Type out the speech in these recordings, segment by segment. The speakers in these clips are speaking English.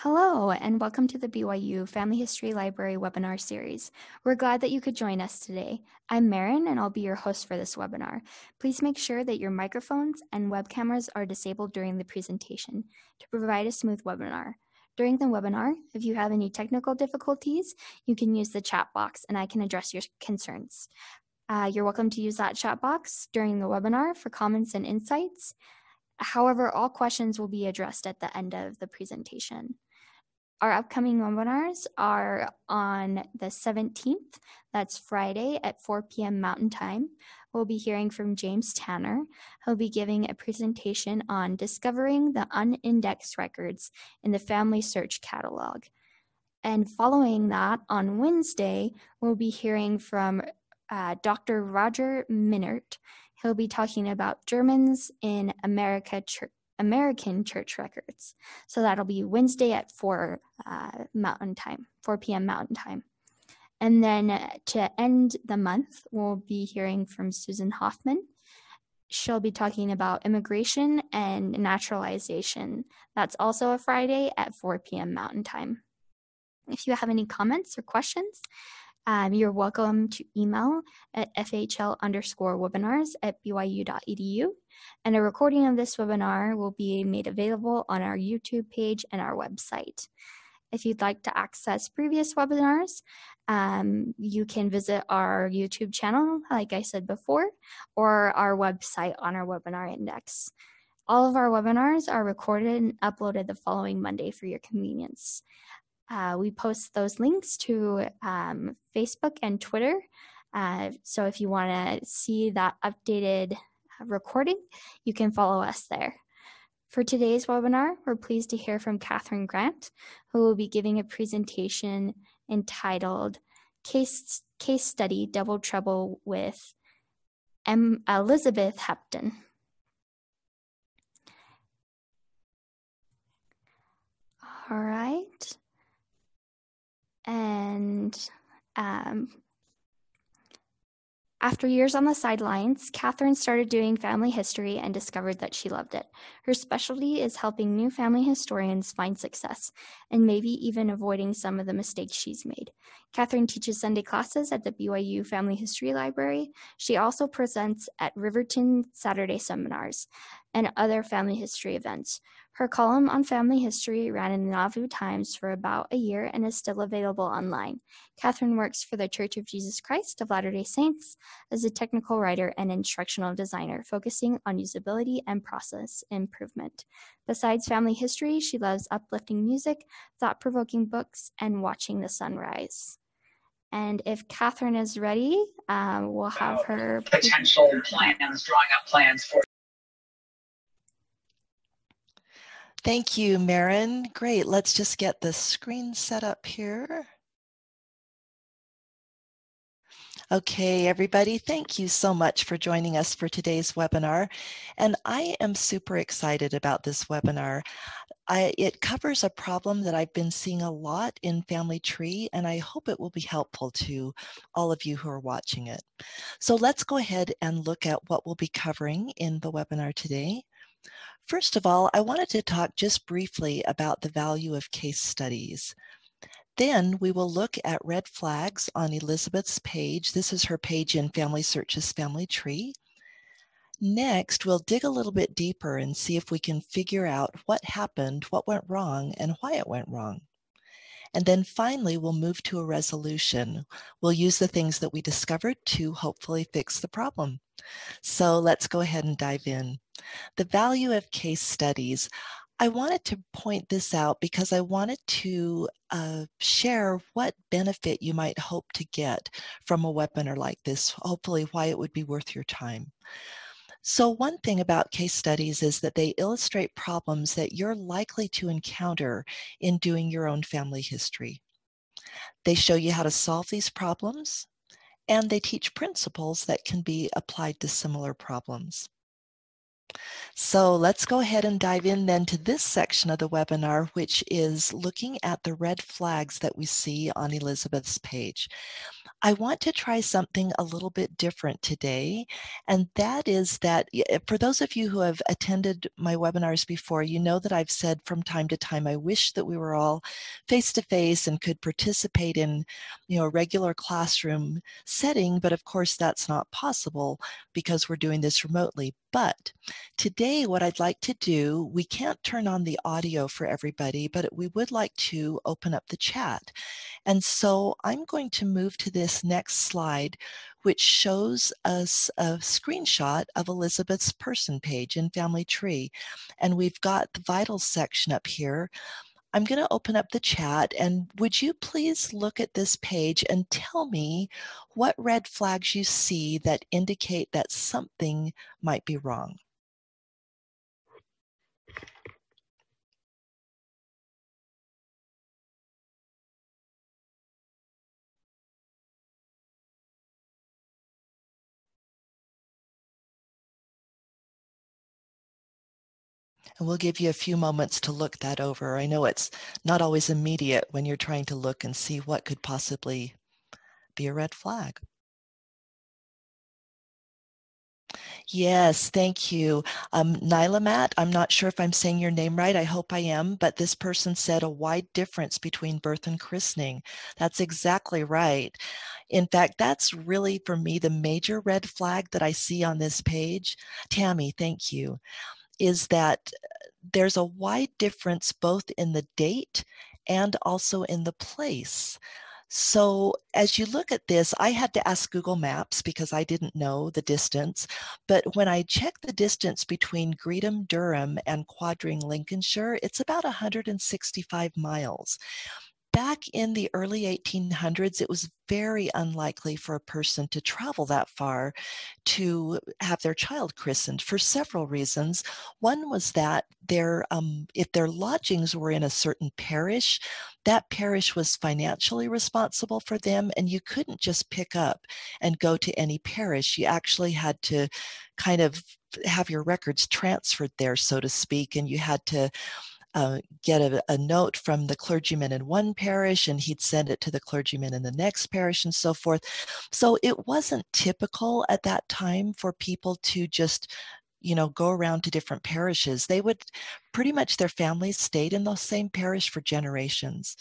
Hello, and welcome to the BYU Family History Library webinar series. We're glad that you could join us today. I'm Marin, and I'll be your host for this webinar. Please make sure that your microphones and web cameras are disabled during the presentation to provide a smooth webinar. During the webinar, if you have any technical difficulties, you can use the chat box and I can address your concerns. You're welcome to use that chat box during the webinar for comments and insights. However, all questions will be addressed at the end of the presentation. Our upcoming webinars are on the 17th, that's Friday at 4 p.m. Mountain Time. We'll be hearing from James Tanner. He'll be giving a presentation on discovering the unindexed records in the Family Search Catalog. And following that, on Wednesday, we'll be hearing from Dr. Roger Minert. He'll be talking about Germans in American church records. So that'll be Wednesday at 4 p.m. Mountain Time. And then to end the month, we'll be hearing from Susan Hoffman. She'll be talking about immigration and naturalization. That's also a Friday at 4 p.m. Mountain Time. If you have any comments or questions, you're welcome to email at fhl_webinars@byu.edu. And a recording of this webinar will be made available on our YouTube page and our website. If you'd like to access previous webinars, you can visit our YouTube channel, like I said before, or our website on our webinar index. All of our webinars are recorded and uploaded the following Monday for your convenience. We post those links to Facebook and Twitter. So if you want to see that updated recording, you can follow us there. For today's webinar, we're pleased to hear from Kathryn Grant, who will be giving a presentation entitled Case Study Double Trouble with Elizabeth Hepton. All right. And after years on the sidelines, Kathryn started doing family history and discovered that she loved it. Her specialty is helping new family historians find success and maybe even avoiding some of the mistakes she's made. Kathryn teaches Sunday classes at the BYU Family History Library. She also presents at Riverton Saturday seminars and other family history events. Her column on family history ran in the Nauvoo Times for about a year and is still available online. Kathryn works for the Church of Jesus Christ of Latter-day Saints as a technical writer and instructional designer, focusing on usability and process improvement. Besides family history, she loves uplifting music, thought-provoking books, and watching the sunrise. And if Kathryn is ready, we'll have her potential plans, drawing up plans for. Thank you, Marin. Great. Let's just get the screen set up here. Okay, everybody, thank you so much for joining us for today's webinar. And I am super excited about this webinar. It covers a problem that I've been seeing a lot in Family Tree, and I hope it will be helpful to all of you who are watching it. So let's go ahead and look at what we'll be covering in the webinar today. First of all, I wanted to talk just briefly about the value of case studies. Then we will look at red flags on Elizabeth's page. This is her page in Family Search's Family Tree. Next, we'll dig a little bit deeper and see if we can figure out what happened, what went wrong, and why it went wrong. And then finally, we'll move to a resolution. We'll use the things that we discovered to hopefully fix the problem. So let's go ahead and dive in. The value of case studies. I wanted to point this out because I wanted to share what benefit you might hope to get from a webinar like this, hopefully why it would be worth your time. So one thing about case studies is that they illustrate problems that you're likely to encounter in doing your own family history. They show you how to solve these problems, and they teach principles that can be applied to similar problems. So let's go ahead and dive in then to this section of the webinar, which is looking at the red flags that we see on Elizabeth's page. I want to try something a little bit different today, and that is that for those of you who have attended my webinars before, you know that I've said from time to time, I wish that we were all face-to-face and could participate in, a regular classroom setting, but of course that's not possible because we're doing this remotely. But today, what I'd like to do, we can't turn on the audio for everybody, but we would like to open up the chat. And so I'm going to move to this next slide, which shows us a screenshot of Elizabeth's person page in Family Tree. And we've got the vitals section up here. I'm going to open up the chat, and would you please look at this page and tell me what red flags you see that indicate that something might be wrong? And we'll give you a few moments to look that over. I know it's not always immediate when you're trying to look and see what could possibly be a red flag. Yes, thank you. Nylamat, I'm not sure if I'm saying your name right. I hope I am, but this person said a wide difference between birth and christening. That's exactly right. In fact, that's really, for me, the major red flag that I see on this page. Tammy, thank you. Is that there's a wide difference both in the date and also in the place. So as you look at this, I had to ask Google Maps because I didn't know the distance. But when I checked the distance between Greetham, Durham, and Quadring, Lincolnshire, it's about 165 miles. Back in the early 1800s, it was very unlikely for a person to travel that far to have their child christened for several reasons. One was that if their lodgings were in a certain parish, that parish was financially responsible for them, and you couldn't just pick up and go to any parish. You actually had to kind of have your records transferred there, so to speak, and you had to get a note from the clergyman in one parish, and he'd send it to the clergyman in the next parish, and so forth. So it wasn't typical at that time for people to just go around to different parishes. They would pretty much, their families stayed in the same parish for generations.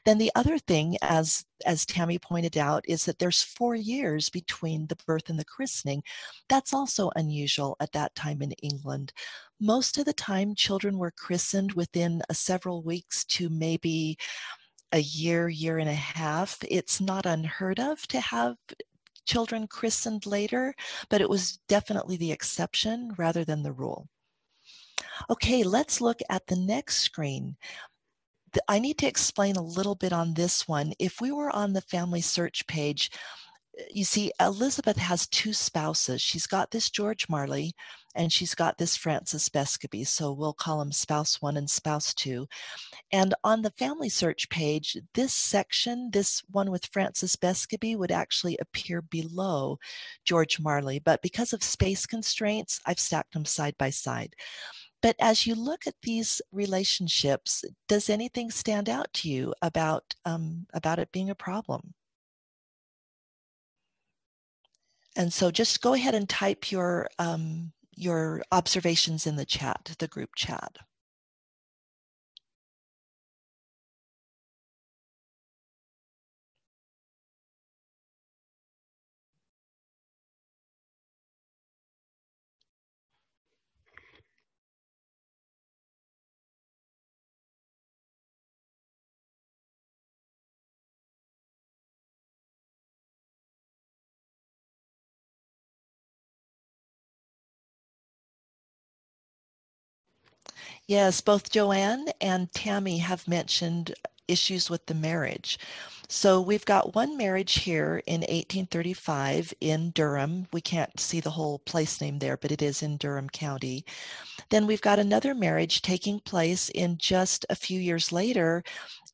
Then the other thing, as Tammy pointed out, is that there's 4 years between the birth and the christening. That's also unusual at that time in England. Most of the time, children were christened within several weeks to maybe a year, year and a half. It's not unheard of to have children christened later, but it was definitely the exception rather than the rule. Okay, let's look at the next screen. I need to explain a little bit on this one. If we were on the family search page, you see Elizabeth has 2 spouses. She's got this George Marley and she's got this Francis Bescoby. So we'll call them spouse 1 and spouse 2. And on the family search page, this section, this one with Francis Bescoby, would actually appear below George Marley. But because of space constraints, I've stacked them side by side. But as you look at these relationships, does anything stand out to you about it being a problem? And so just go ahead and type your observations in the chat, the group chat. Yes, both Joanne and Tammy have mentioned issues with the marriage. So we've got one marriage here in 1835 in Durham. We can't see the whole place name there, but it is in Durham County. Then we've got another marriage taking place in just a few years later,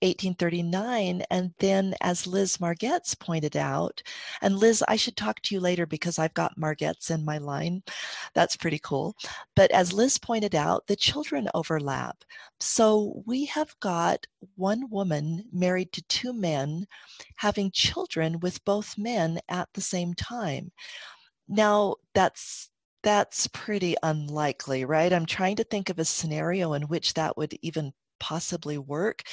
1839. And then, as Liz Margetts pointed out, and Liz, I should talk to you later because I've got Margetts in my line. That's pretty cool. But as Liz pointed out, the children overlap. So we have got one woman married to two men having children with both men at the same time. Now, that's pretty unlikely, right? I'm trying to think of a scenario in which that would even possibly work.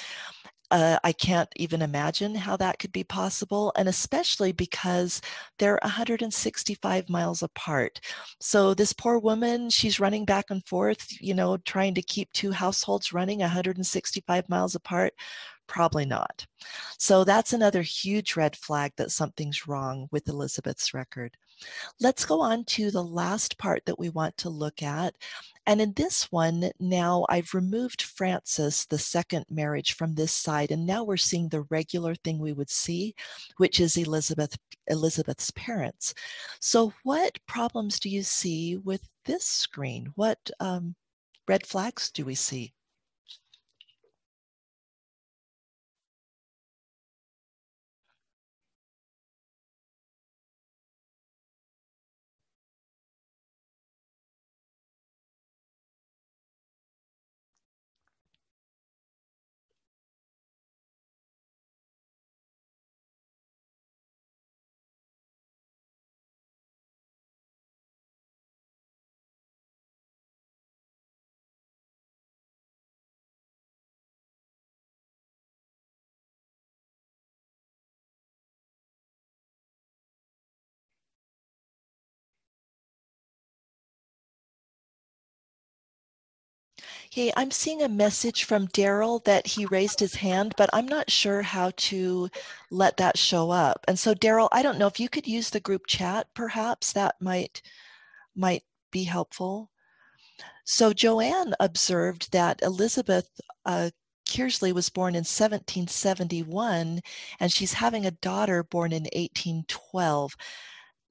I can't even imagine how that could be possible, and especially because they're 165 miles apart. So this poor woman, she's running back and forth, trying to keep two households running 165 miles apart. Probably not. So that's another huge red flag that something's wrong with Elizabeth's record. Let's go on to the last part that we want to look at. And in this one, now I've removed Francis, the second marriage, from this side. And now we're seeing the regular thing we would see, which is Elizabeth's parents. So what problems do you see with this screen? What red flags do we see? Hey, I'm seeing a message from Daryl that he raised his hand, but I'm not sure how to let that show up. And so Daryl, I don't know if you could use the group chat, perhaps that might be helpful. So Joanne observed that Elizabeth Kearsley was born in 1771, and she's having a daughter born in 1812.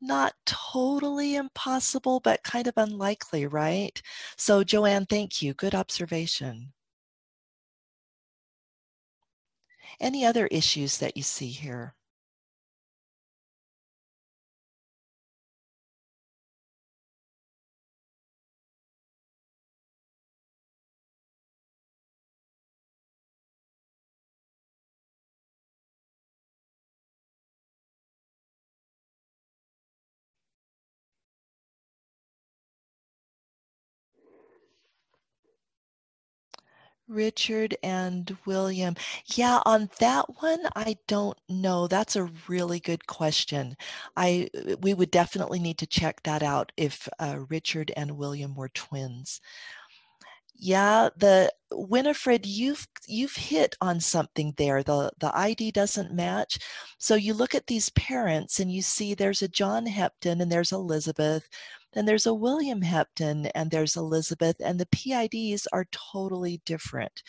Not totally impossible, but kind of unlikely, right? So Joanne, thank you. Good observation. Any other issues that you see here? Richard and William. Yeah, on that one, I don't know. That's a really good question. We would definitely need to check that out if Richard and William were twins. Yeah, the Winifred, you've hit on something there. The ID doesn't match. So you look at these parents and you see there's a John Hepton and there's Elizabeth, then there's a William Hepton and there's Elizabeth, and the PIDs are totally different.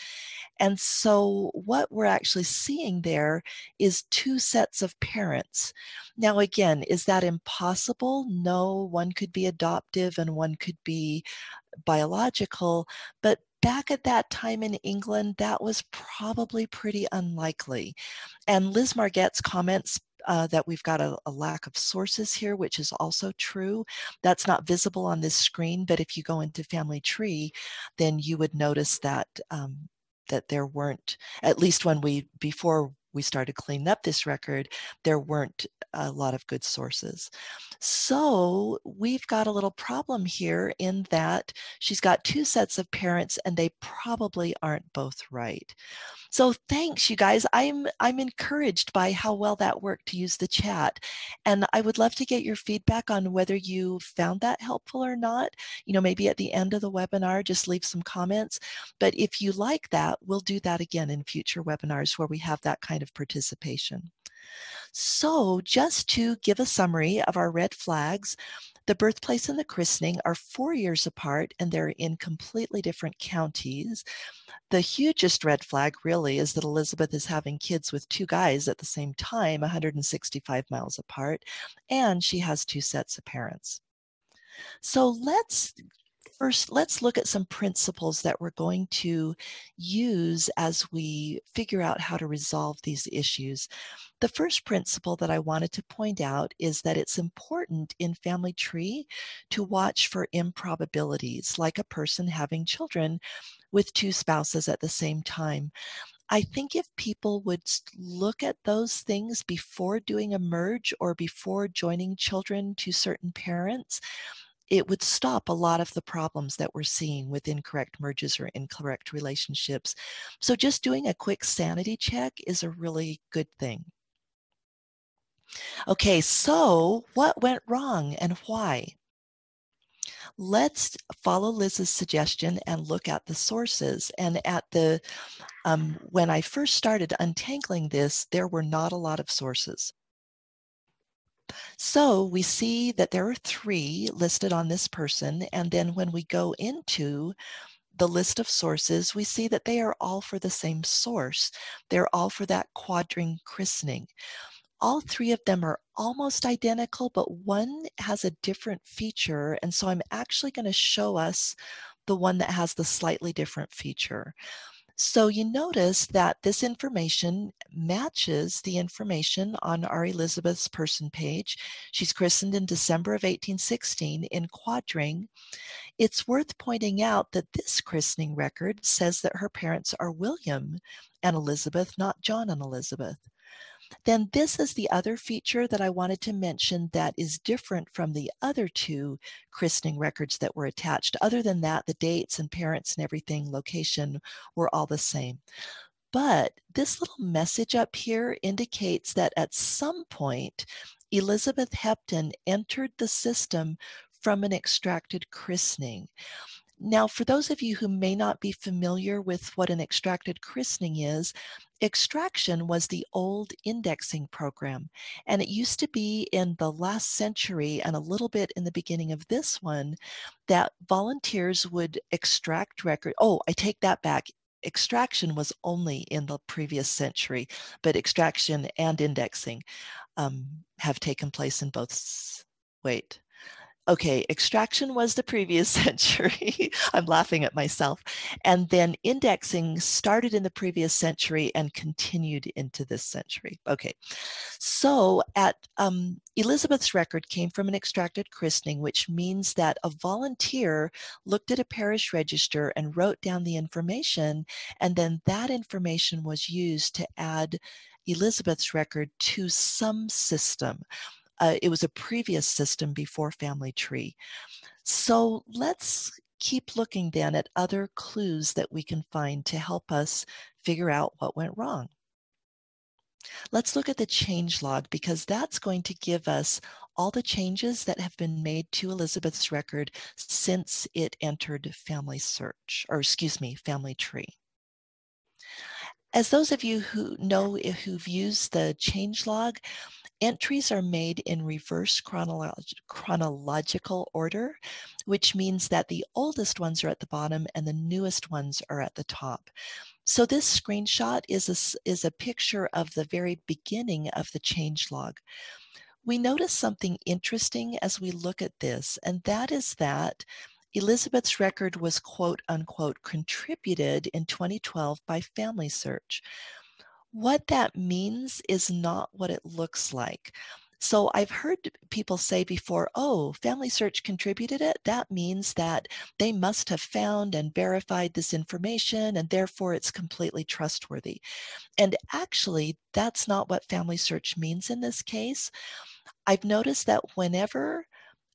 And so what we're actually seeing there is two sets of parents. Now, again, is that impossible? No, one could be adoptive and one could be biological, but back at that time in England, that was probably pretty unlikely. And Liz Margetts comments that we've got a lack of sources here, which is also true. That's not visible on this screen, but if you go into Family Tree, then you would notice that that there weren't, at least before we started cleaning up this record, there weren't a lot of good sources. So we've got a little problem here in that she's got two sets of parents and they probably aren't both right. So thanks, you guys. I'm encouraged by how well that worked to use the chat. And I would love to get your feedback on whether you found that helpful or not. Maybe at the end of the webinar, just leave some comments. But if you like that, we'll do that again in future webinars where we have that kind of participation. So just to give a summary of our red flags, The birthplace and the christening are 4 years apart, and they're in completely different counties. The hugest red flag really is that Elizabeth is having kids with 2 guys at the same time, 165 miles apart, and she has 2 sets of parents. So let's look at some principles that we're going to use as we figure out how to resolve these issues. The first principle that I wanted to point out is that it's important in family tree to watch for improbabilities, like a person having children with 2 spouses at the same time. I think if people would look at those things before doing a merge or before joining children to certain parents, it would stop a lot of the problems that we're seeing with incorrect merges or incorrect relationships. So just doing a quick sanity check is a really good thing. Okay, so what went wrong and why? Let's follow Liz's suggestion and look at the sources. And at the when I first started untangling this, there were not a lot of sources. So we see that there are 3 listed on this person, and then when we go into the list of sources, we see that they are all for the same source. They're all for that quadring christening. All 3 of them are almost identical, but one has a different feature, and so I'm actually going to show us the one that has the slightly different feature. So you notice that this information matches the information on our Elizabeth's person page. She's christened in December of 1816 in quadring. It's worth pointing out that this christening record says that her parents are William and Elizabeth, not John and Elizabeth. Then this is the other feature that I wanted to mention that is different from the other 2 christening records that were attached. Other than that, the dates and parents and everything, location, were all the same. But this little message up here indicates that at some point, Elizabeth Hepton entered the system from an extracted christening. Now, for those of you who may not be familiar with what an extracted christening is, extraction was the old indexing program, and it used to be in the last century and a little bit in the beginning of this one that volunteers would extract record. Oh, I take that back. Extraction was only in the previous century, but extraction and indexing have taken place in both. Wait. Okay, extraction was the previous century. I'm laughing at myself. And then indexing started in the previous century and continued into this century. Okay, so at Elizabeth's record came from an extracted christening, which means that a volunteer looked at a parish register and wrote down the information, and then that information was used to add Elizabeth's record to some system. It was a previous system before Family Tree. So let's keep looking then at other clues that we can find to help us figure out what went wrong. Let's look at the change log, because that's going to give us all the changes that have been made to Elizabeth's record since it entered Family Search, or excuse me, Family Tree. As those of you who know who've used the change log, entries are made in reverse chronological order, which means that the oldest ones are at the bottom and the newest ones are at the top. So this screenshot is a picture of the very beginning of the change log. We notice something interesting as we look at this, and that is that Elizabeth's record was quote unquote contributed in 2012 by Family Search. What that means is not what it looks like. So I've heard people say before, oh, Family Search contributed it. That means that they must have found and verified this information, and therefore it's completely trustworthy. And actually, that's not what Family Search means in this case. I've noticed that whenever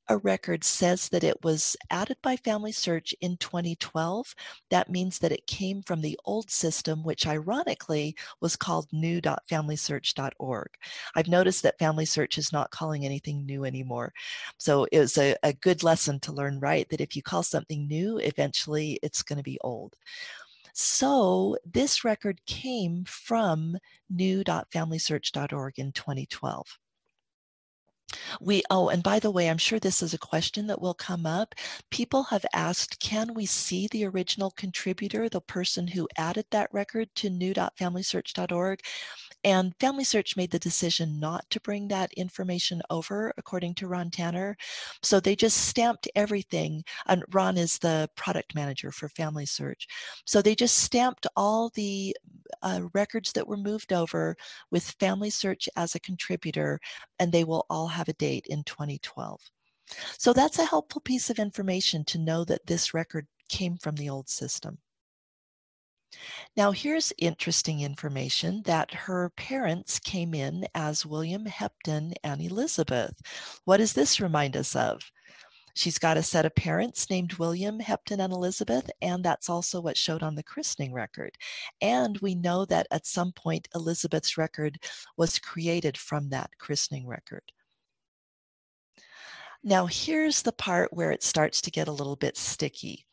a record says that it was added by Family Search in 2012, that means that it came from the old system, which ironically was called new.familysearch.org. I've noticed that Family Search is not calling anything new anymore. So it was a good lesson to learn, right? That if you call something new, eventually it's going to be old. So this record came from new.familysearch.org in 2012. And by the way, I'm sure this is a question that will come up. People have asked, can we see the original contributor, the person who added that record to new.familysearch.org? And Family Search made the decision not to bring that information over, according to Ron Tanner. So they just stamped everything. And Ron is the product manager for Family Search. So they just stamped all the records that were moved over with Family Search as a contributor, and they will all have a date in 2012. So that's a helpful piece of information to know that this record came from the old system. Now, here's interesting information that her parents came in as William, Hepton, and Elizabeth. What does this remind us of? She's got a set of parents named William, Hepton, and Elizabeth, and that's also what showed on the christening record. And we know that at some point, Elizabeth's record was created from that christening record. Now, here's the part where it starts to get a little bit sticky.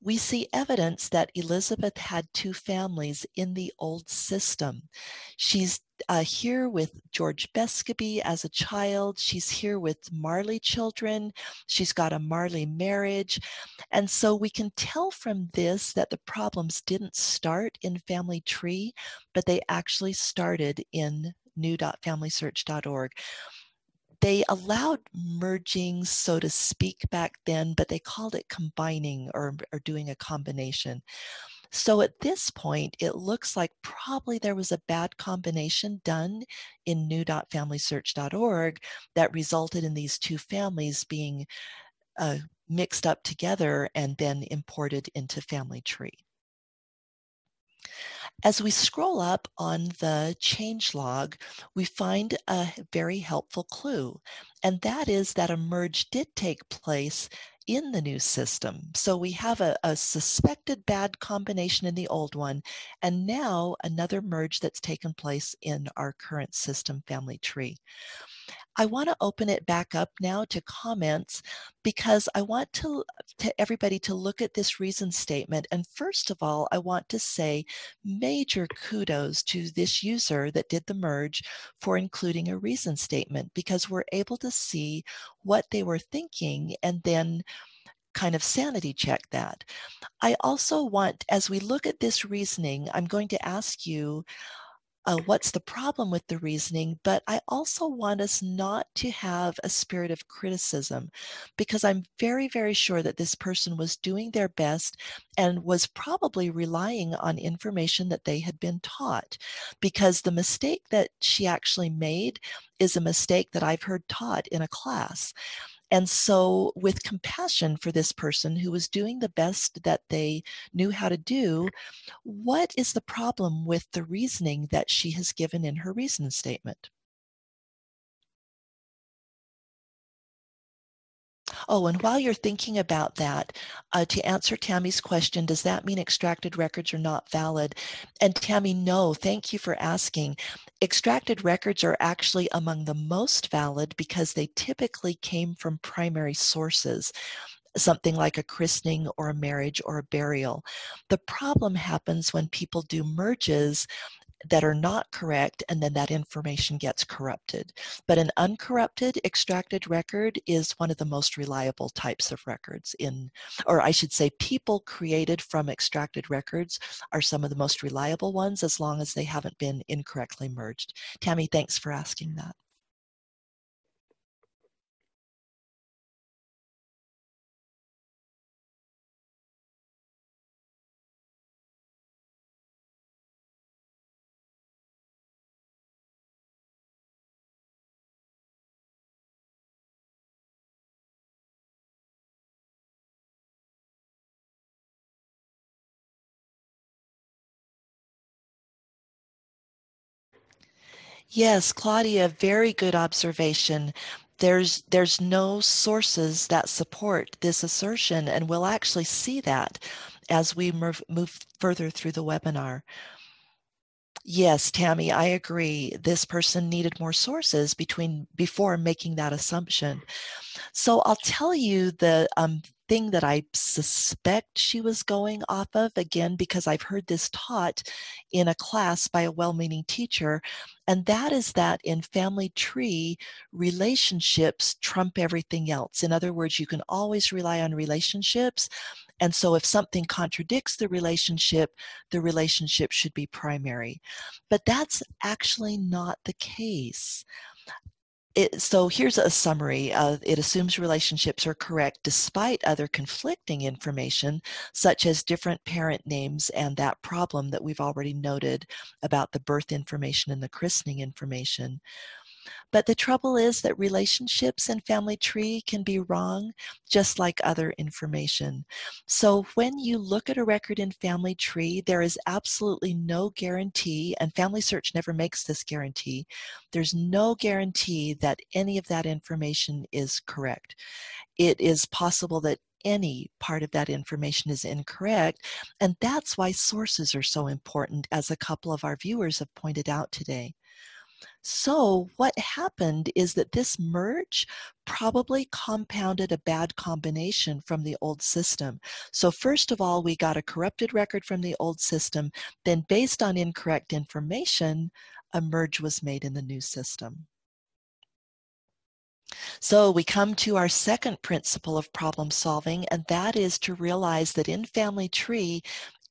We see evidence that Elizabeth had two families in the old system. She's here with George Bescoby as a child. She's here with Marley children. She's got a Marley marriage. And so we can tell from this that the problems didn't start in Family Tree, but they actually started in new.familysearch.org. They allowed merging, so to speak, back then, but they called it combining or doing a combination. So at this point, it looks like probably there was a bad combination done in new.familysearch.org that resulted in these two families being mixed up together and then imported into Family Tree. As we scroll up on the changelog, we find a very helpful clue, and that is that a merge did take place in the new system. So we have a suspected bad combination in the old one, and now another merge that's taken place in our current system, Family Tree. I want to open it back up now to comments because I want to everybody to look at this reason statement. And first of all, I want to say major kudos to this user that did the merge for including a reason statement, because we're able to see what they were thinking and then kind of sanity check that. I also want, as we look at this reasoning, I'm going to ask you what's the problem with the reasoning, but I also want us not to have a spirit of criticism, because I'm very, very sure that this person was doing their best and was probably relying on information that they had been taught, because the mistake that she actually made is a mistake that I've heard taught in a class. And so with compassion for this person who was doing the best that they knew how to do, what is the problem with the reasoning that she has given in her reason statement? Oh, and while you're thinking about that, to answer Tammy's question, does that mean extracted records are not valid? And Tammy, no, thank you for asking. Extracted records are actually among the most valid because they typically came from primary sources, something like a christening or a marriage or a burial. The problem happens when people do merges that are not correct, and then that information gets corrupted. But an uncorrupted extracted record is one of the most reliable types of records or I should say, people created from extracted records are some of the most reliable ones, as long as they haven't been incorrectly merged. Tammy, thanks for asking that. Yes, Claudia, very good observation. There's no sources that support this assertion, and we'll actually see that as we move further through the webinar. Yes, Tammy, I agree. This person needed more sources before making that assumption. So I'll tell you the thing that I suspect she was going off of, again, because I've heard this taught in a class by a well-meaning teacher, and that is that in family tree, relationships trump everything else. In other words, you can always rely on relationships, and so if something contradicts the relationship should be primary. But that's actually not the case. So here's a summary. It assumes relationships are correct despite other conflicting information, such as different parent names and that problem that we've already noted about the birth information and the christening information. But the trouble is that relationships and family tree can be wrong, just like other information. So when you look at a record in family tree, there is absolutely no guarantee, and Family Search never makes this guarantee. There's no guarantee that any of that information is correct. It is possible that any part of that information is incorrect, and that's why sources are so important, as a couple of our viewers have pointed out today. So what happened is that this merge probably compounded a bad combination from the old system. So first of all, we got a corrupted record from the old system. Then based on incorrect information, a merge was made in the new system. So we come to our second principle of problem solving, and that is to realize that in family tree,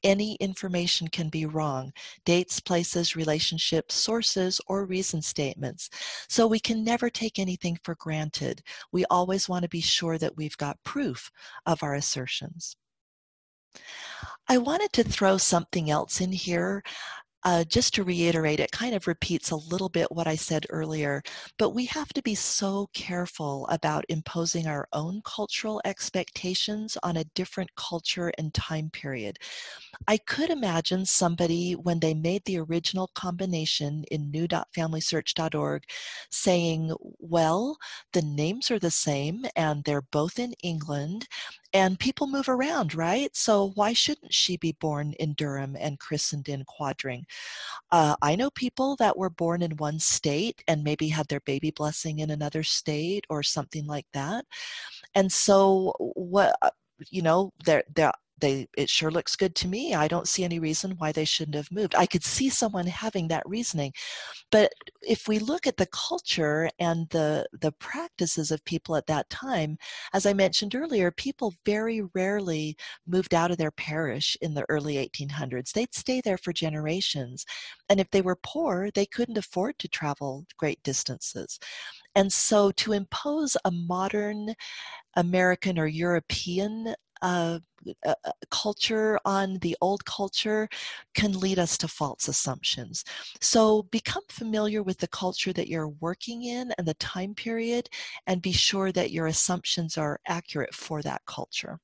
any information can be wrong: dates, places, relationships, sources, or reason statements. So we can never take anything for granted. We always want to be sure that we've got proof of our assertions. I wanted to throw something else in here. Just to reiterate, it kind of repeats a little bit what I said earlier, but we have to be so careful about imposing our own cultural expectations on a different culture and time period. I could imagine somebody, when they made the original combination in new.familysearch.org, saying, well, the names are the same and they're both in England and people move around, right? So why shouldn't she be born in Durham and christened in Quadring? I know people that were born in one state and maybe had their baby blessing in another state or something like that. And so what, you know, it sure looks good to me. I don't see any reason why they shouldn't have moved. I could see someone having that reasoning. But if we look at the culture and the practices of people at that time, as I mentioned earlier, people very rarely moved out of their parish in the early 1800s. They'd stay there for generations. And if they were poor, they couldn't afford to travel great distances. And so to impose a modern American or European culture on the old culture can lead us to false assumptions. So become familiar with the culture that you're working in and the time period, and be sure that your assumptions are accurate for that culture.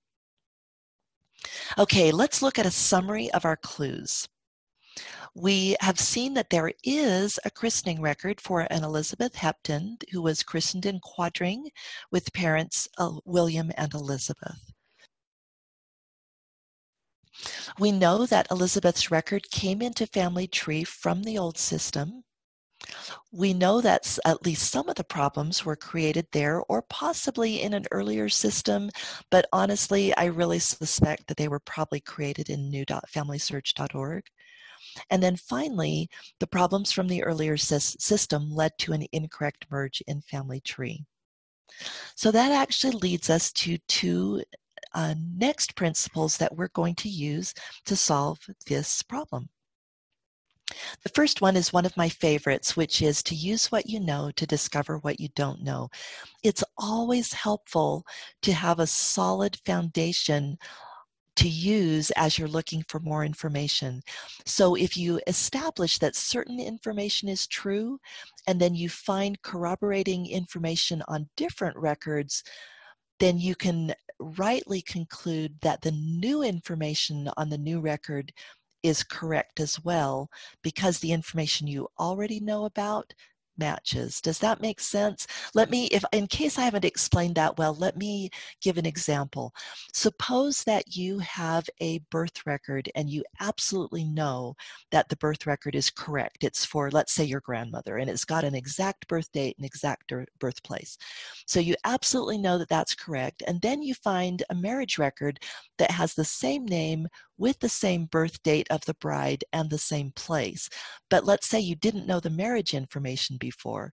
Okay, let's look at a summary of our clues. We have seen that there is a christening record for an Elizabeth Hepton who was christened in Quadring with parents William and Elizabeth. We know that Elizabeth's record came into family tree from the old system. We know that at least some of the problems were created there or possibly in an earlier system, but honestly, I really suspect that they were probably created in new.familysearch.org. And then finally, the problems from the earlier system led to an incorrect merge in family tree. So that actually leads us to two next principles that we're going to use to solve this problem. The first one is one of my favorites, which is to use what you know to discover what you don't know. It's always helpful to have a solid foundation to use as you're looking for more information. So if you establish that certain information is true, and then you find corroborating information on different records, then you can rightly conclude that the new information on the new record is correct as well, because the information you already know about matches. Does that make sense? Let me, if in case I haven't explained that well, let me give an example. Suppose that you have a birth record and you absolutely know that the birth record is correct. It's for, let's say, your grandmother, and it's got an exact birth date and exact birthplace. So you absolutely know that that's correct. And then you find a marriage record that has the same name with the same birth date of the bride and the same place. But let's say you didn't know the marriage information before.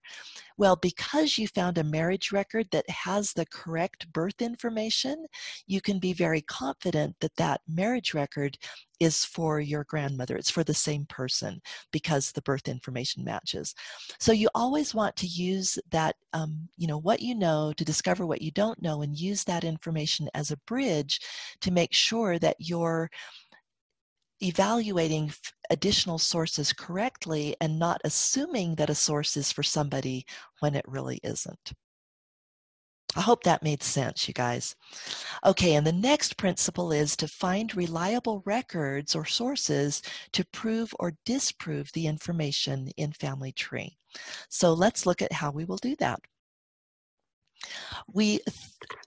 Well, because you found a marriage record that has the correct birth information, you can be very confident that that marriage record is for your grandmother. It's for the same person because the birth information matches. So you always want to use that, what you know to discover what you don't know, and use that information as a bridge to make sure that you're evaluating additional sources correctly and not assuming that a source is for somebody when it really isn't. I hope that made sense, you guys. Okay, and the next principle is to find reliable records or sources to prove or disprove the information in family tree. So let's look at how we will do that. We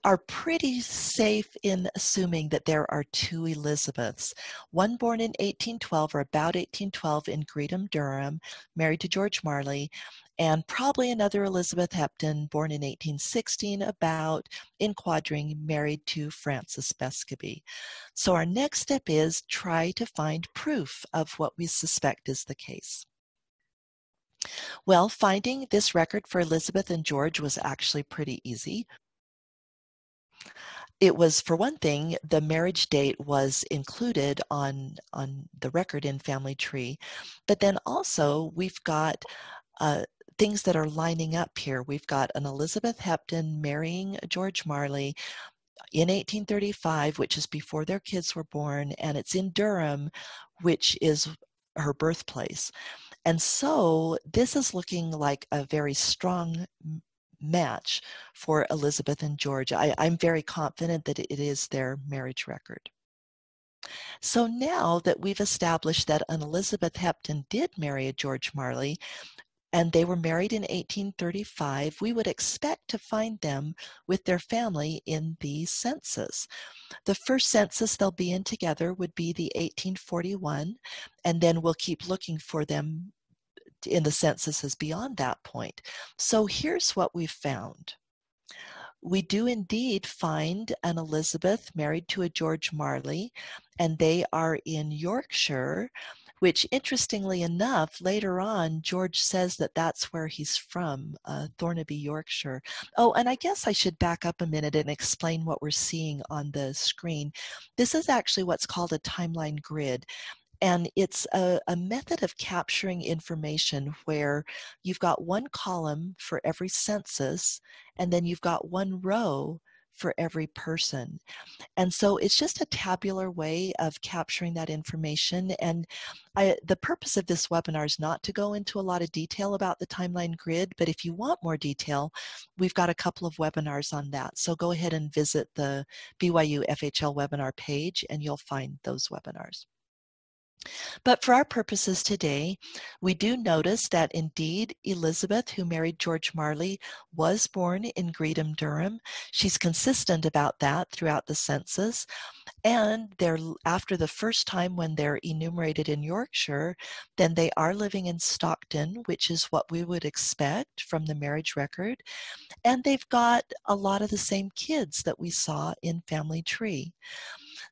are pretty safe in assuming that there are two Elizabeths, one born in 1812 or about 1812 in Greetham, Durham, married to George Marley, and probably another Elizabeth Hepton, born in 1816, about in Quadring, married to Francis Bescoby. So our next step is try to find proof of what we suspect is the case. Well, finding this record for Elizabeth and George was actually pretty easy. It was, for one thing, the marriage date was included on the record in Family Tree, but then also we've got things that are lining up here. We've got an Elizabeth Hepton marrying George Marley in 1835, which is before their kids were born, and it's in Durham, which is her birthplace. And so this is looking like a very strong match for Elizabeth and George. I'm very confident that it is their marriage record. So now that we've established that an Elizabeth Hepton did marry a George Marley, and they were married in 1835, we would expect to find them with their family in the census. The first census they'll be in together would be the 1841, and then we'll keep looking for them in the censuses beyond that point. So here's what we've found. We do indeed find an Elizabeth married to a George Marley, and they are in Yorkshire, which, interestingly enough, later on, George says that that's where he's from, Thornaby, Yorkshire. Oh, and I guess I should back up a minute and explain what we're seeing on the screen. This is actually what's called a timeline grid. And it's a method of capturing information where you've got one column for every census, and then you've got one row for every person. And so it's just a tabular way of capturing that information. And the purpose of this webinar is not to go into a lot of detail about the timeline grid, but if you want more detail, we've got a couple of webinars on that. So go ahead and visit the BYU FHL webinar page and you'll find those webinars. But for our purposes today, we do notice that indeed Elizabeth, who married George Marley, was born in Greetham, Durham. She's consistent about that throughout the census. And they're, after the first time when they're enumerated in Yorkshire, then they are living in Stockton, which is what we would expect from the marriage record. And they've got a lot of the same kids that we saw in Family Tree.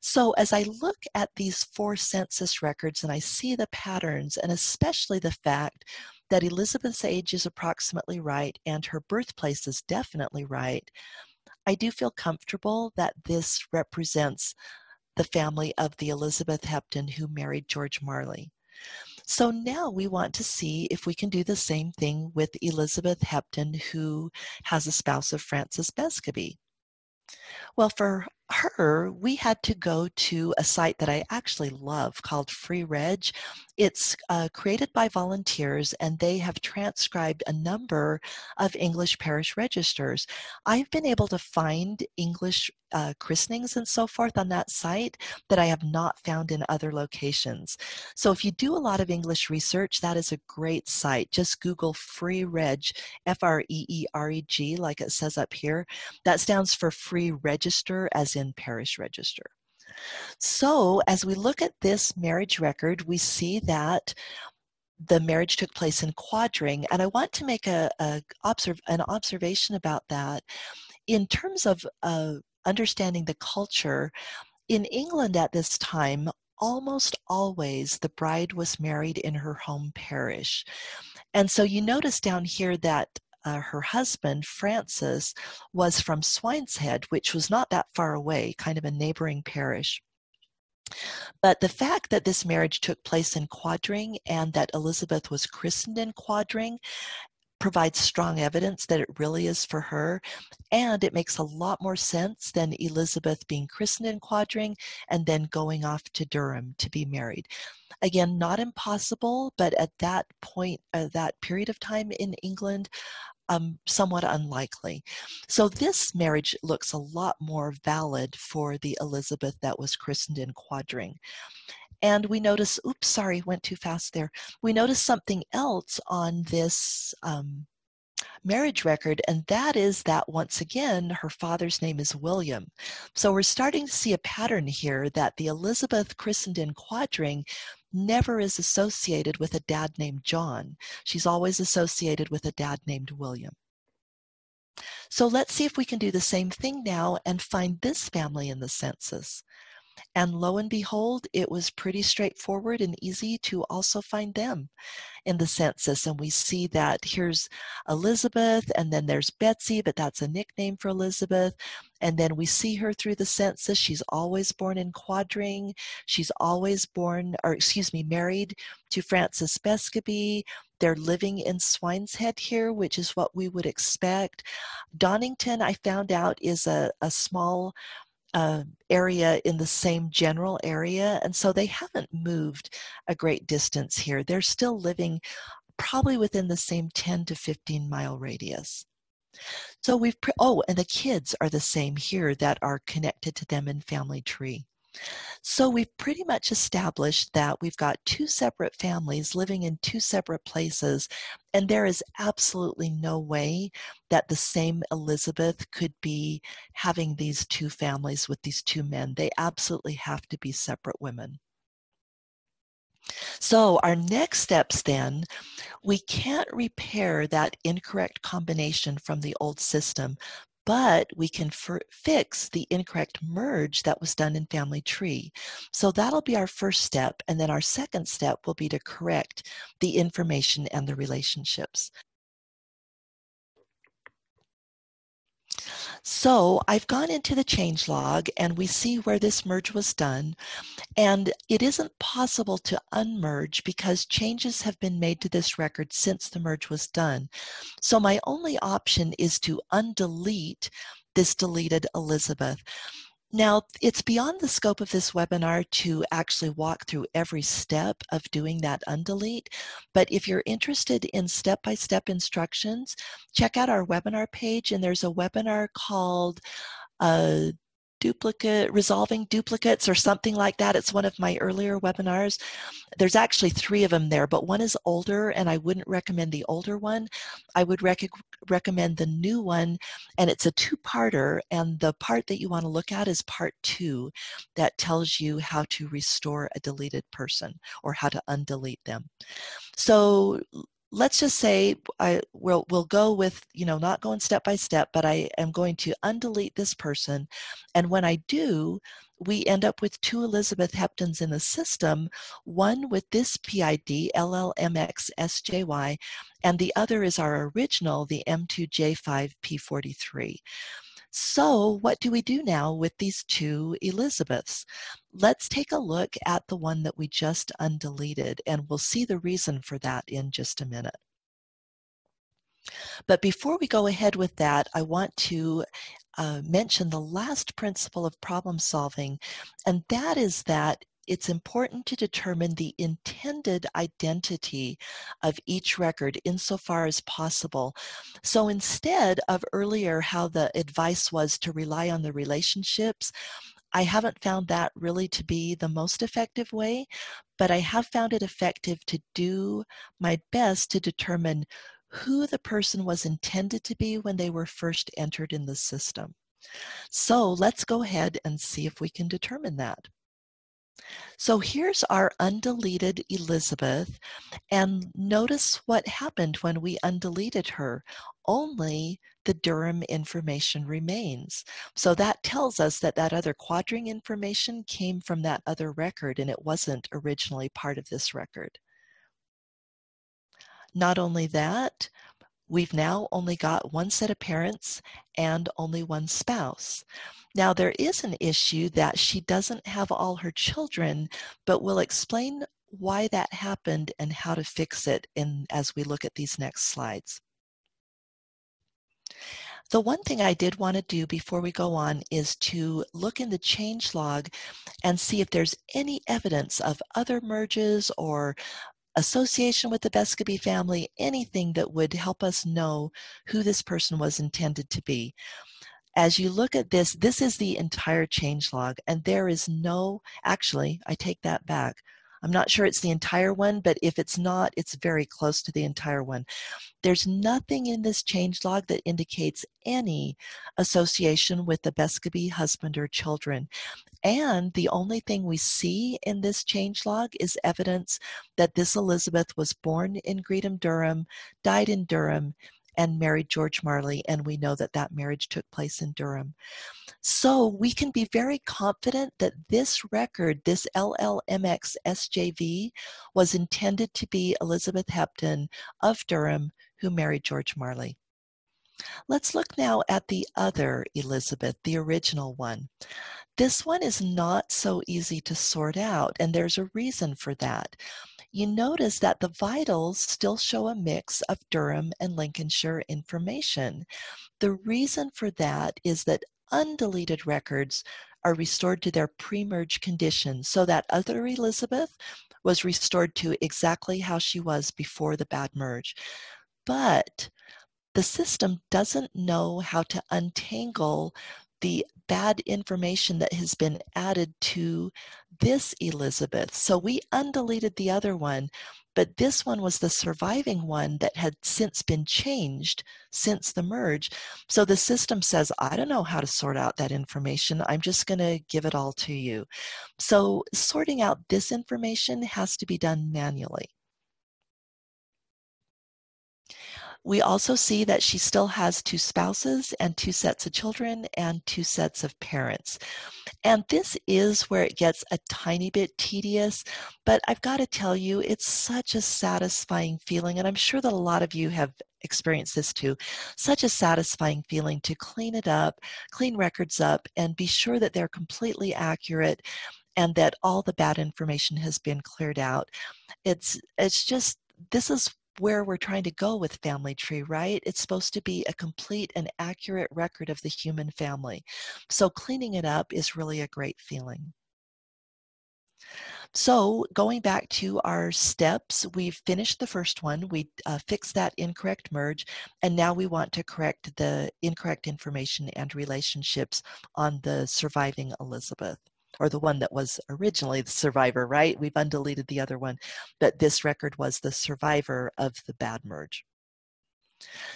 So as I look at these 4 census records and I see the patterns, and especially the fact that Elizabeth's age is approximately right and her birthplace is definitely right, I do feel comfortable that this represents the family of the Elizabeth Hepton who married George Marley. So now we want to see if we can do the same thing with Elizabeth Hepton, who has a spouse of Francis Bescoby. Well, for her, we had to go to a site that I actually love called FreeReg. It's created by volunteers, and they have transcribed a number of English parish registers. I've been able to find English christenings and so forth on that site that I have not found in other locations. So if you do a lot of English research, that is a great site. Just Google Free Reg, F-R-E-E-R-E-G, like it says up here. That stands for Free Register, as in parish register. So as we look at this marriage record, we see that the marriage took place in Quadring, and I want to make an observation about that. In terms of understanding the culture, in England at this time, almost always the bride was married in her home parish. And so you notice down here that her husband, Francis, was from Swineshead, which was not that far away, kind of a neighboring parish. But the fact that this marriage took place in Quadring and that Elizabeth was christened in Quadring provides strong evidence that it really is for her, and it makes a lot more sense than Elizabeth being christened in Quadring and then going off to Durham to be married. Again, not impossible, but at that point, that period of time in England, somewhat unlikely. So this marriage looks a lot more valid for the Elizabeth that was christened in Quadring. And we notice, oops, sorry, went too fast there. We notice something else on this marriage record, and that is that once again, her father's name is William. So we're starting to see a pattern here that the Elizabeth christened in Quadring never is associated with a dad named John. She's always associated with a dad named William. So let's see if we can do the same thing now and find this family in the census. And lo and behold, it was pretty straightforward and easy to also find them in the census. And we see that here's Elizabeth, and then there's Betsy, but that's a nickname for Elizabeth. And then we see her through the census. She's always born in Quadring. She's always married to Francis Bescoby. They're living in Swineshead here, which is what we would expect. Donington, I found out, is a small area in the same general area, and so they haven't moved a great distance here. They're still living probably within the same 10 to 15 mile radius. So and the kids are the same here that are connected to them in family tree. So we've pretty much established that we've got two separate families living in two separate places, and there is absolutely no way that the same Elizabeth could be having these two families with these two men. They absolutely have to be separate women. So our next steps then, we can't repair that incorrect combination from the old system, but we can fix the incorrect merge that was done in family tree. So that'll be our first step, and then our second step will be to correct the information and the relationships. So I've gone into the changelog, and we see where this merge was done, and it isn't possible to unmerge because changes have been made to this record since the merge was done. So my only option is to undelete this deleted Elizabeth. Now, it's beyond the scope of this webinar to actually walk through every step of doing that undelete, but if you're interested in step-by-step instructions, check out our webinar page, and there's a webinar called Resolving Duplicates or something like that. It's one of my earlier webinars. There's actually 3 of them there, but one is older, and I wouldn't recommend the older one. I would recommend the new one, and it's a 2-parter, and the part that you want to look at is part 2 that tells you how to restore a deleted person or how to undelete them. So let's just say we'll go with, not going step by step, but I am going to undelete this person. And when I do, we end up with 2 Elizabeth Heptons in the system, one with this PID, LLMX-SJY, and the other is our original, the M2J5P43. So what do we do now with these 2 Elizabeths? Let's take a look at the one that we just undeleted, and we'll see the reason for that in just a minute. But before we go ahead with that, I want to mention the last principle of problem solving, and that is that it's important to determine the intended identity of each record insofar as possible. So instead of earlier how the advice was to rely on the relationships, I haven't found that really to be the most effective way, but I have found it effective to do my best to determine who the person was intended to be when they were first entered in the system. So let's go ahead and see if we can determine that. So here's our undeleted Elizabeth, and notice what happened when we undeleted her. Only the Durham information remains. So that tells us that that other quadring information came from that other record and it wasn't originally part of this record. Not only that, we've now only got one set of parents and only one spouse. Now there is an issue that she doesn't have all her children, but we'll explain why that happened and how to fix it as we look at these next slides. The one thing I did want to do before we go on is to look in the change log and see if there's any evidence of other merges or association with the Bescoby family, anything that would help us know who this person was intended to be. As you look at this, this is the entire changelog, and there is no, actually, I take that back. I'm not sure it's the entire one, but if it's not, it's very close to the entire one. There's nothing in this changelog that indicates any association with the Bescoby husband or children. And the only thing we see in this changelog is evidence that this Elizabeth was born in Greetham, Durham, died in Durham, and married George Marley, and we know that that marriage took place in Durham. So we can be very confident that this record, this LLMX-SJY, was intended to be Elizabeth Hepton of Durham, who married George Marley. Let's look now at the other Elizabeth, the original one. This one is not so easy to sort out, and there's a reason for that. You notice that the vitals still show a mix of Durham and Lincolnshire information. The reason for that is that undeleted records are restored to their pre-merge condition, so that other Elizabeth was restored to exactly how she was before the bad merge. But the system doesn't know how to untangle the bad information that has been added to this Elizabeth. So we undeleted the other one, but this one was the surviving one that had since been changed since the merge. So the system says, I don't know how to sort out that information. I'm just going to give it all to you. So sorting out this information has to be done manually. We also see that she still has two spouses and two sets of children and two sets of parents. And this is where it gets a tiny bit tedious, but I've got to tell you, it's such a satisfying feeling, and I'm sure that a lot of you have experienced this too, such a satisfying feeling to clean it up, clean records up, and be sure that they're completely accurate and that all the bad information has been cleared out. It's just, this is where we're trying to go with Family Tree, right? It's supposed to be a complete and accurate record of the human family. So cleaning it up is really a great feeling. So going back to our steps, we've finished the first one. We fixed that incorrect merge, and now we want to correct the incorrect information and relationships on the surviving Elizabeth, or the one that was originally the survivor, right? We've undeleted the other one, but this record was the survivor of the bad merge.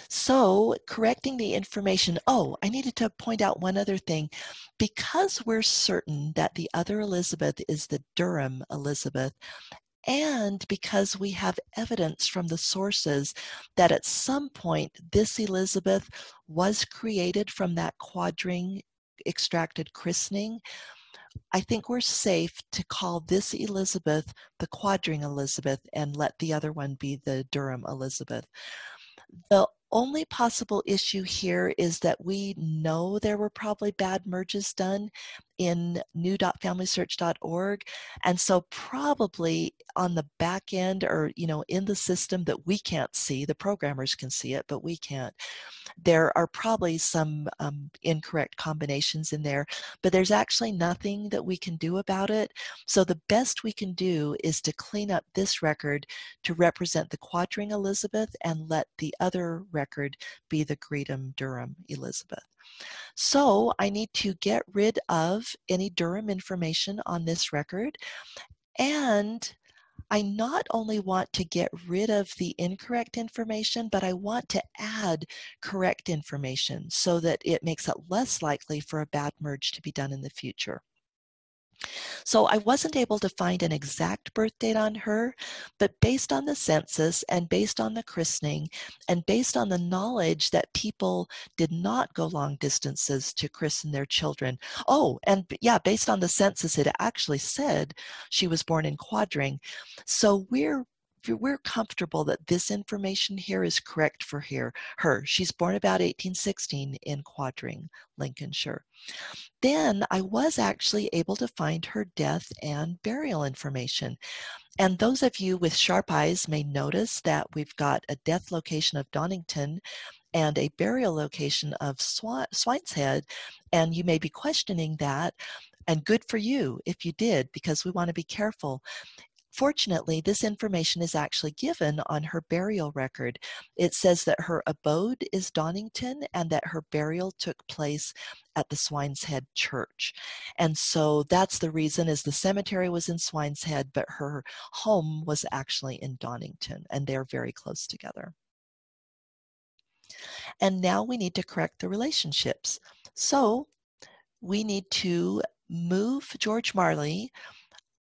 So correcting the information, oh, I needed to point out one other thing. Because we're certain that the other Elizabeth is the Durham Elizabeth, and because we have evidence from the sources that at some point this Elizabeth was created from that quadring extracted christening, I think we're safe to call this Elizabeth the quadring Elizabeth and let the other one be the Durham Elizabeth. The only possible issue here is that we know there were probably bad merges done in new.familysearch.org, and so probably on the back end, or in the system that we can't see, the programmers can see it, but we can't, There are probably some incorrect combinations in there, but there's actually nothing that we can do about it. So the best we can do is to clean up this record to represent the Quadring Elizabeth and let the other record be the Greedham Durham Elizabeth. So I need to get rid of any Durham information on this record, and I not only want to get rid of the incorrect information, but I want to add correct information so that it makes it less likely for a bad merge to be done in the future. So I wasn't able to find an exact birth date on her, but based on the census and based on the christening and based on the knowledge that people did not go long distances to christen their children. Oh, and yeah, based on the census, it actually said she was born in Quadring. So we're comfortable that this information here is correct for her. She's born about 1816 in Quadring, Lincolnshire. Then I was actually able to find her death and burial information. And those of you with sharp eyes may notice that we've got a death location of Donington and a burial location of Swineshead, and you may be questioning that, and good for you if you did, because we want to be careful. Fortunately, this information is actually given on her burial record. It says that her abode is Donington and that her burial took place at the Swineshead Church. And so that's the reason, is the cemetery was in Swineshead, but her home was actually in Donington, and they're very close together. And now we need to correct the relationships. So we need to move George Marley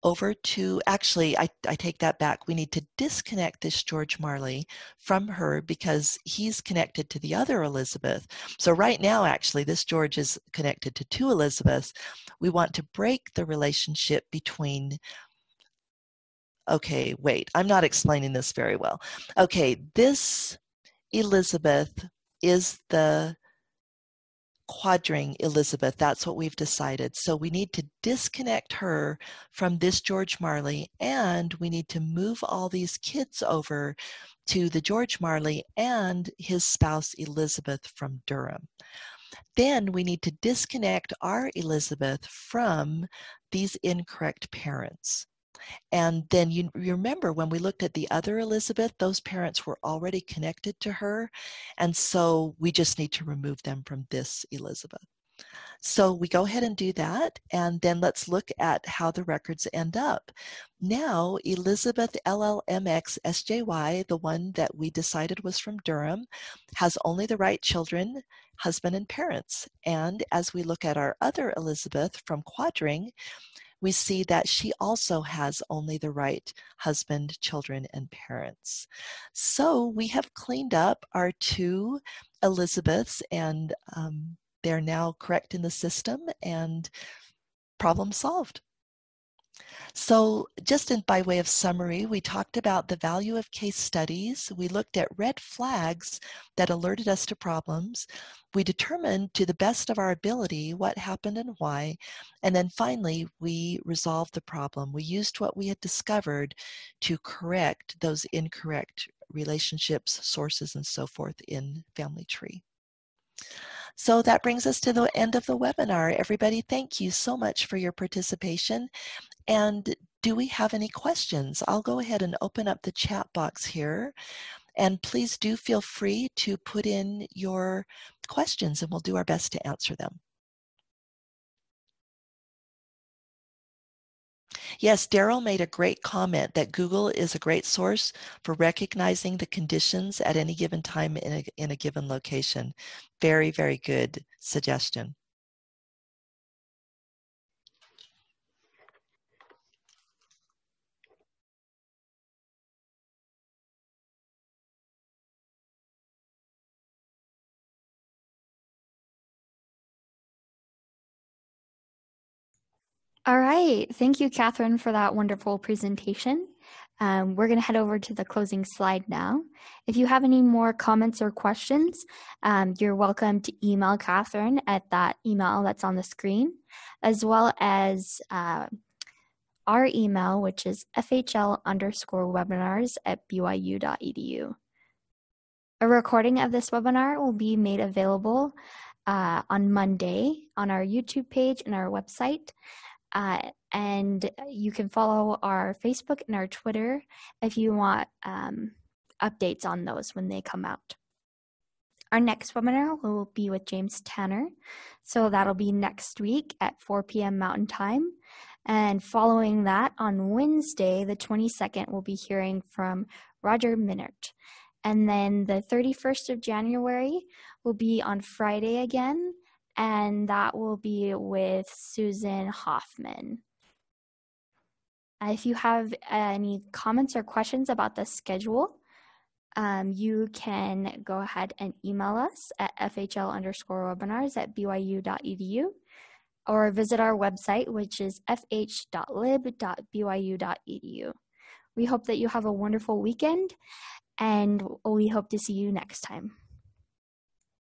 over to, actually, I take that back. We need to disconnect this George Marley from her because he's connected to the other Elizabeth. So right now, actually, this George is connected to two Elizabeths. We want to break the relationship between, okay, wait, I'm not explaining this very well. Okay, this Elizabeth is the Quadring Elizabeth. That's what we've decided. So we need to disconnect her from this George Marley, and we need to move all these kids over to the George Marley and his spouse Elizabeth from Durham. Then we need to disconnect our Elizabeth from these incorrect parents. And then you remember when we looked at the other Elizabeth, those parents were already connected to her. And so we just need to remove them from this Elizabeth. So we go ahead and do that. And then let's look at how the records end up. Now, Elizabeth LLMX-SJY, the one that we decided was from Durham, has only the right children, husband, and parents. And as we look at our other Elizabeth from Quadring, we see that she also has only the right husband, children, and parents. So we have cleaned up our two Elizabeths, and they're now correct in the system, and problem solved. So just by way of summary, we talked about the value of case studies. We looked at red flags that alerted us to problems. We determined to the best of our ability what happened and why. And then finally, we resolved the problem. We used what we had discovered to correct those incorrect relationships, sources, and so forth in Family Tree. So that brings us to the end of the webinar. Everybody, thank you so much for your participation. And do we have any questions? I'll go ahead and open up the chat box here. And please do feel free to put in your questions and we'll do our best to answer them. Yes, Daryl made a great comment that Google is a great source for recognizing the conditions at any given time in a given location. Very, very good suggestion. All right. Thank you, Kathryn, for that wonderful presentation. We're going to head over to the closing slide now. If you have any more comments or questions, you're welcome to email Kathryn at that email that's on the screen, as well as our email, which is fhl_webinars@byu.edu. A recording of this webinar will be made available on Monday on our YouTube page and our website. And you can follow our Facebook and our Twitter if you want updates on those when they come out. Our next webinar will be with James Tanner. So that'll be next week at 4 p.m. Mountain Time. And following that, on Wednesday, the 22nd, we'll be hearing from Roger Minert. And then the 31st of January will be on Friday again, and that will be with Susan Hoffman. If you have any comments or questions about the schedule, you can go ahead and email us at fhl_webinars@byu.edu or visit our website, which is fh.lib.byu.edu. We hope that you have a wonderful weekend, and we hope to see you next time.